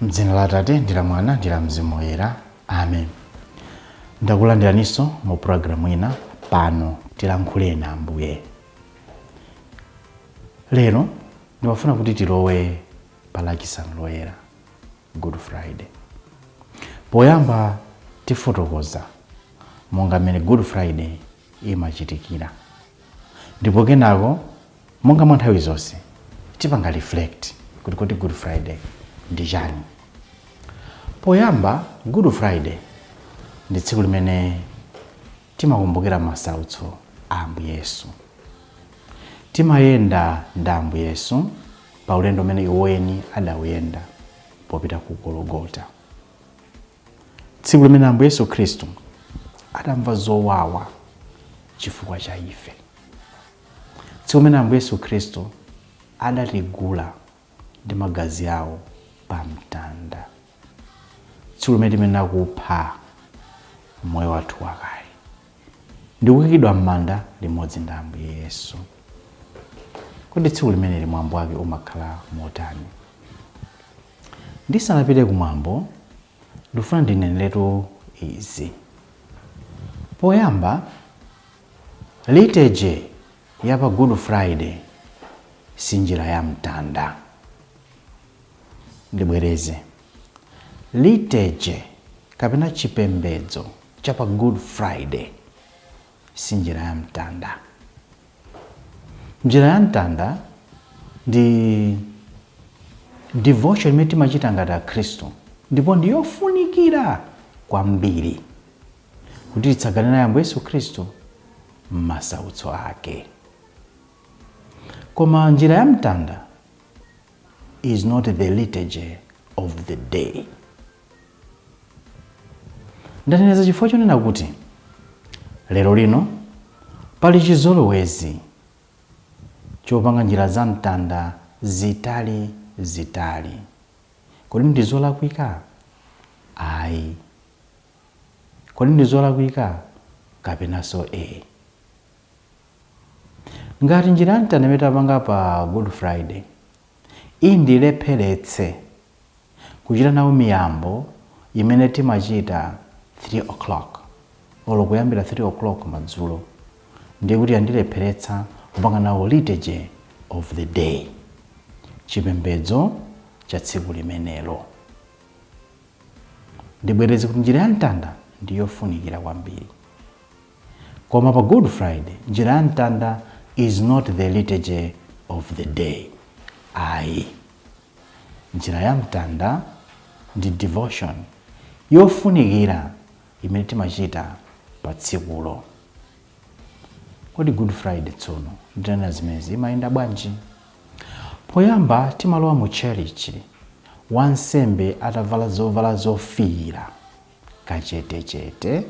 M'dzina la Atate ndi la Mwana ndi la Mzimu Woyera. Amen. Ndakulandiraniso mu programu ina pano tilankhule na Ambuye. Lero ndimafuna kuti tilowe pa lachisanu loyera, Good Friday. Poyamba tifotokoza monga mmene Good Friday imachitikira. Ndipo kenako monga mwa nthawi zonse tipanga reflect kuti kodi Good Friday ndi chani. Poyamba Good Friday ndi tsiku limene timakumbukira masautso a Ambuye Yesu. Timayenda ndi Ambuye Yesu pa ulendo umene iwoyeni adawuyenda popita ku Gologota. Tsiku limene Ambuye Yesu Khristu adamva zowawa chifukwa cha ife. Tsiku limene Ambuye Yesu Khristu adatigula ndi magazi awo pa mtanda. Tsiku limene timene kupha moyo wathu wakale ndi kuyikidwa m'manda limodzi ndi Ambuye Yesu. Kodi tsiku limene mwambo wake umakhala motani? Ndisanapite kumwambo ndifuna ndineneretu izi. Poyamba liturgy ya pa Good Friday si njira ya mtanda. Ndibwereze. Liturgy kapena chipembedzo cha pa Good Friday si njira ya mtanda. Njira ya mtanda ndi devotion imene timachita ngati Akhristu, ndipo ndiyofunikira kwambiri kuti titsagane naye Ambuye Yesu Khristu m'masautso ake. Koma njira ya mtanda is not the liturgy of the day. Ndaneneza chifukwa chonena kuti lero lino pali chizolowezi chopanga njira za mtanda zitali zitali. Kodi ndi zolakwika? Ayi. Kodi ndi zolakwika? Kapenanso ngati njira ya mtanda imene tapanga pa Good Friday indilepheretse kuchita nawo miyambo imene timachita 3 o'clock olo kuyambira 3 o'clock madzulo, ndiye kuti yandilepheretsa kupanga nawo liturgy of the day, chipembedzo cha tsiku limenelo. Ndibwereze kuti njira ya mtanda ndiyofunikira kwambiri. Koma pa Good Friday njira ya mtanda is not the liturgy of the day. Ayi. Njira ya mtanda ndi devotion yofunikira imene timachita pa tsikulo. Kodi Good Friday tsono ndinena zimezi imayenda bwanji? Poyamba timalowa mu church, wansembe atavala zovala zofiira kachetechete,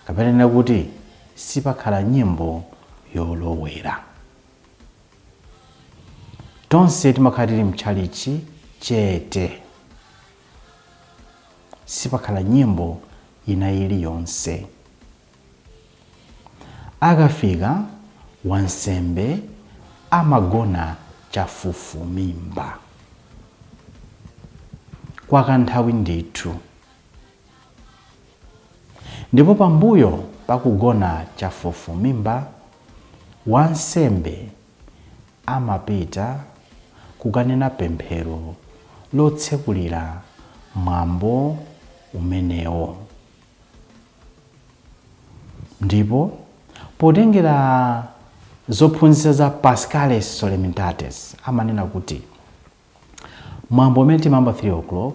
kapena kuti sipakhala nyimbo yolowera. Tonse timakhala tili mchalichi chete, sipakhala nyimbo ina iliyonse. Akafika wansembe amagona chafufumimba kwa kanthawi ndithu. Ndipo pambuyo pakugona chafufumimba wansembe amapita kukanena pemphero lotsekulira mwambo umenewo. Ndipo potengera zophunzitsa za Paschalis Solemnitatis amanena kuti mwambo umene timamba 3 o'clock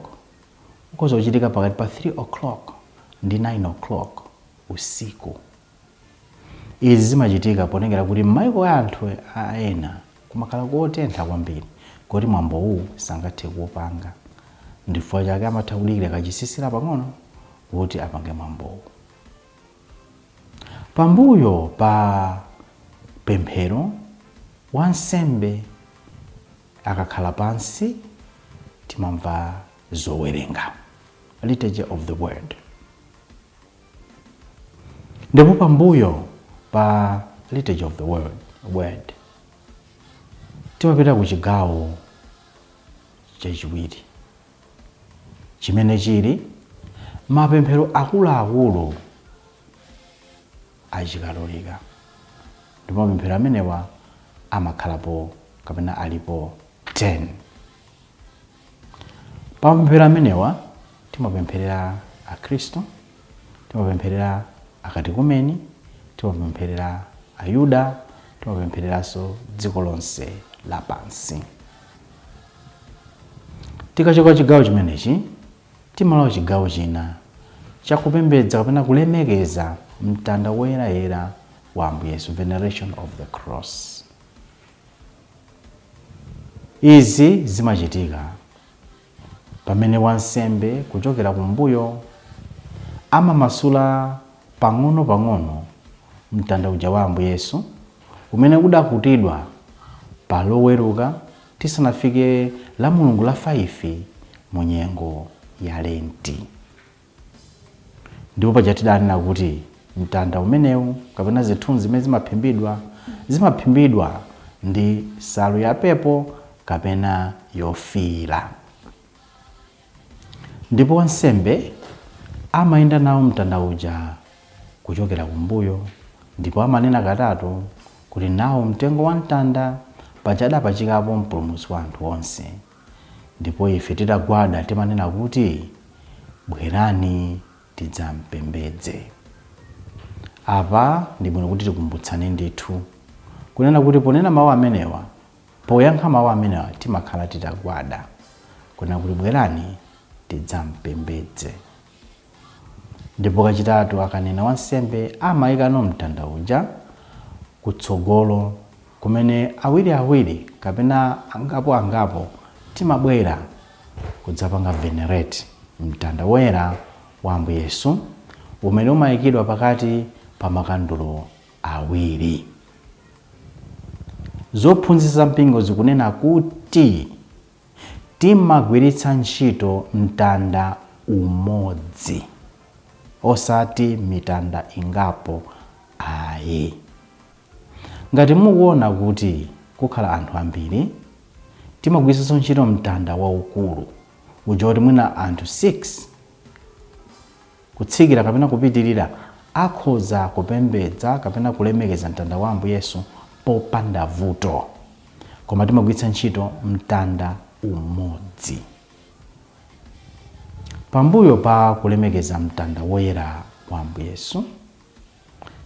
ukhoza kuchitika pakati pa 3 o'clock ndi 9 o'clock usiku. Izi zimachitika potengera kuti m'mayiko ya anthu ena kumakhala kotentha kwambiri kuti mwambo uwu sangathe kuupanga, ndifukwa chake amatha kudikira kachisisira pang'ono kuti apange mwambo uwu. Pambuyo pa pemphero wansembe akakhala pansi timamva zowerenga, liturgy of the word. Ndipo pambuyo pa liturgy of the word timapita ku chigawo chachiwiri chimene chili mapemphero akuluakulu achikatolika. Ndipo mapemphero amenewa amakhalapo kapena alipo 10. Pa mapemphero amenewa timapempherera akhristu, timapempherera akatekumeni, timapempherera ayuda, timapemphereranso dziko lonse lapansi. Tikachoka chigawo chimenechi timalowa chigawo china chakupembedza kapena kulemekeza mtanda woyera wa Ambuye Yesu, veneration of the cross. Izi zimachitika pamene wansembe kuchokera kumbuyo amamasula pang'ono mtanda uja wa Ambuye Yesu umene udakutidwa pa loweruka tisanafike la Mulungu la 5 mu nyengo ya Lent. Ndipo paja tidanena kuti mtanda umenewu kapena zithunzi zimene zimaphimbidwa ndi nsalu ya pepo kapena yofira. Ndipo wansembe amayenda nawo mtanda uja kuchokera kumbuyo, ndipo amanena katatu kuti nawo mtengo wa mtanda pachadapachikapo mpulumutsi wa anthu onse. Ndipo ife titagwada timanena kuti bwerani tidzampembedze. Apa ndi bwino kuti tikumbutsane ndithu kunena kuti ponena mawu amenewa, poyankha mawu amenewa timakhala titagwada kunena kuti bwerani tidzampembedze. Ndipo kachitatu akanena wansembe amayikano mtanda uja kutsogolo kumene awiriawiri kapena angapo timabwera kudzapanga venerate mtanda woyera wa Ambuye Yesu umene umayikidwa pakati pa makandulo awiri. Zophunzitsa mpingo zikunena kuti timagwiritsa ntchito mtanda umodzi osati mitanda ingapo ayi. Ngati mukuona kuti kukhala anthu ambiri timagwiritsa ntchito mtanda waukulu uja kuti mwina anthu 6 kutsikira kapena kupitirira akhoza kupembedza kapena kulemekeza mtanda wa Ambuye Yesu popanda vuto, koma timagwiritsa ntchito mtanda umodzi. Pambuyo pa kulemekeza mtanda woyera wa Ambuye Yesu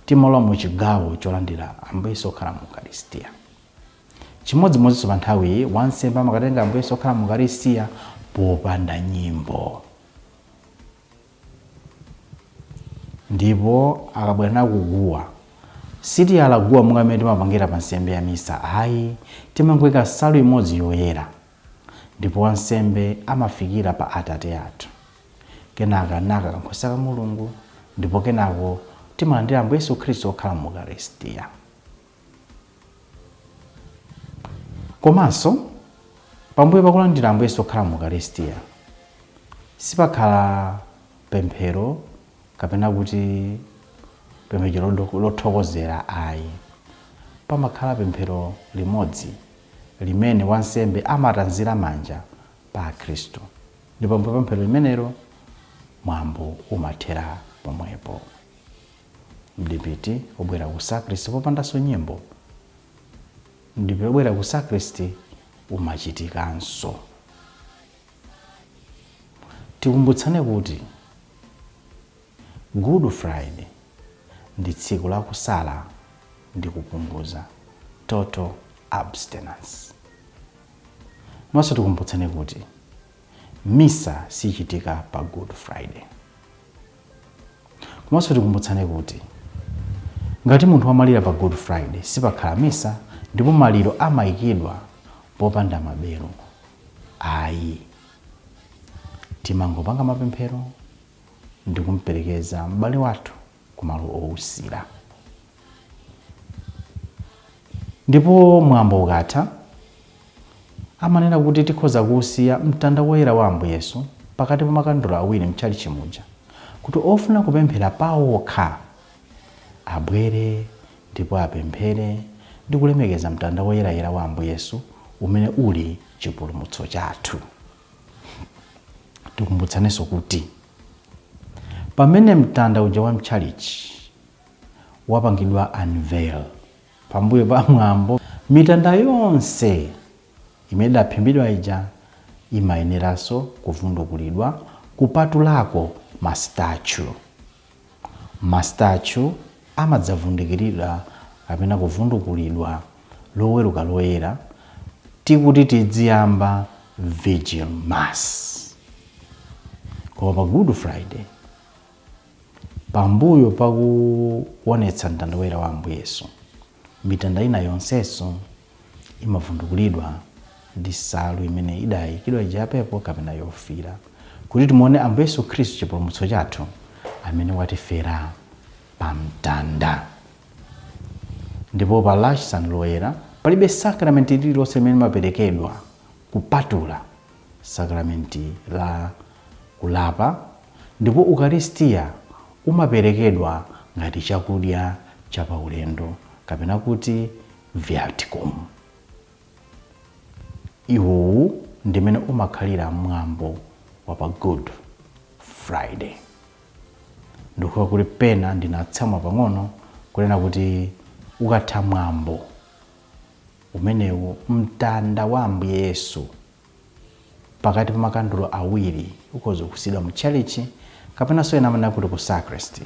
timalowa mu chigawo cholandira Ambuye Yesu okhala mu Ukaristiya. Chimodzimodzinso pa nthawi wansembe amakatenga Ambuye Yesu okhala mu Ukaristiya popanda nyimbo. Ndipo akabwera nawo kuguwa, sitiyala guwa monga mmene timapangira pa nsembe ya misa ayi, timangoyika nsalu imodzi yoyera. Ndipo wansembe amafikira pa Atate athu, kenaka naka kankhosa ka Mulungu, ndipo kenako timalandira Ambuye Yesu Khristu okhala mu Ukaristiya. Komanso pambuyo pakulandira Ambuye Yesu okhala mu Ukaristiya sipakhala pemphero kapena kuti pemphero lothokozera ayi. Pamakhala pemphero limodzi limene wansembe amatanzira manja pa Khristu, ndipo pambuyo pemphero limenelo mwambo umathera pomwepo. Mdipiti obwera ku sakristi popandanso nyimbo, mdipiti obwera ku sakristi umachitikanso. Tikumbutsane kuti Good Friday ndi tsiku la kusala ndi kupunguza, total abstinence. Mwaso tikumbutsane kuti misa sichitika pa Good Friday. Mwaso tikumbutsane kuti ngati munthu amalira pa Good Friday sipakhala misa, ndipo maliro amayikidwa popanda mabelo ayi. Timangopanga mapemphero ndi kumperekeza m'bale wathu kumalo owusira. Ndipo mwambo ukatha amanena kuti tikhoza kusiya mtanda woyera wa Ambuye Yesu pakati pa makandolo awiri mchali chimuja, kuti ofuna kupemphera pawokha abwere ndipo apemphere ndi kulemekeza mtanda woyera wa Ambuye Yesu umene uli chipulumutso chathu. Tikumbutsanenso kuti pamene mtanda uja wa mchalichi wapangidwa unveil, pambuyo pa mwambo, mitanda yonse imene idaphimbidwa ija imayeneranso kuvundukulidwa kupatulako mastatue amadzavundukiridwa kapena kuvundukulidwa loweruka loyera, tikuti tidziyamba Vigil Mass. Koma pa Good Friday, pambuyo pakuonetsa mtanda woyera wa Ambuye Yesu, mitanda ina yonsenso imavundukulidwa ndi nsalu imene idayikidwa ija yapepo kapena yofira, kuti timuone Ambuye Yesu Khristu chipulumutso chathu amene watifera pa mtanda. Ndipo pa lachisanu loyera palibe sakramenti lililonse limene limaperekedwa kupatula sakramenti la kulapa, ndipo Ukaristiya umaperekedwa ngati chakudya cha paulendo kapena kuti viaticum. Iwu ndimene umakhalira mwambo wa pa Good Friday. Ndikuwa kuti pena ndinatsamwa pang'ono kunena kuti ukatha mwambo umenewu, mtanda wa Ambuye Yesu pakati pa makandolo awiri ukhoza kusidwa mchalichi kapena so ena amanena kuti ku sacristy,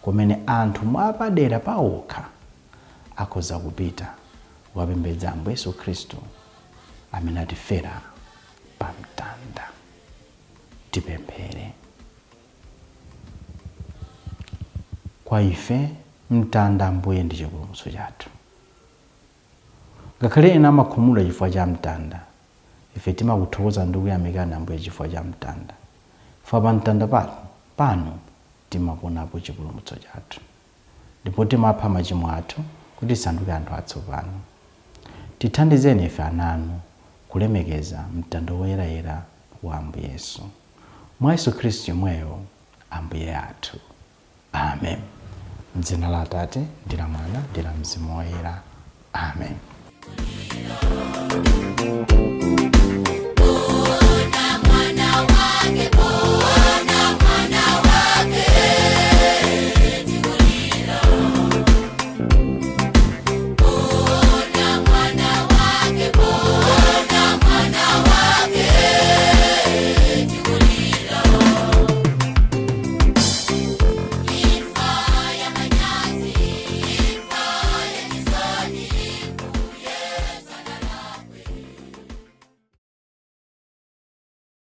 kumene anthu mwapadera pawokha akhoza kupita wapembedza Ambuye Yesu Khristu amene atifera pa mtanda. Tipemphere. Kwa ife mtanda Ambuye ndi chipulumutso chathu. Ngakhale ena amakhumula chifukwa cha mtanda, ife timakuthokoza ndi kuyamikana Ambuye chifukwa cha mtanda. Fa pa mtanda pano timaponapo chipulumutso chathu, ndipo timapha machimo athu kuti tisanduke anthu atsopano. Tithandizeni ife ananu kulemekeza mtanda woyera wa Ambuye Yesu. Mwa Yesu Khristu yemweyo Ambuye athu. Amen. M'dzina la Atate ndi la Mwana ndi la Mzimu Woyera. Amen. Mwana wake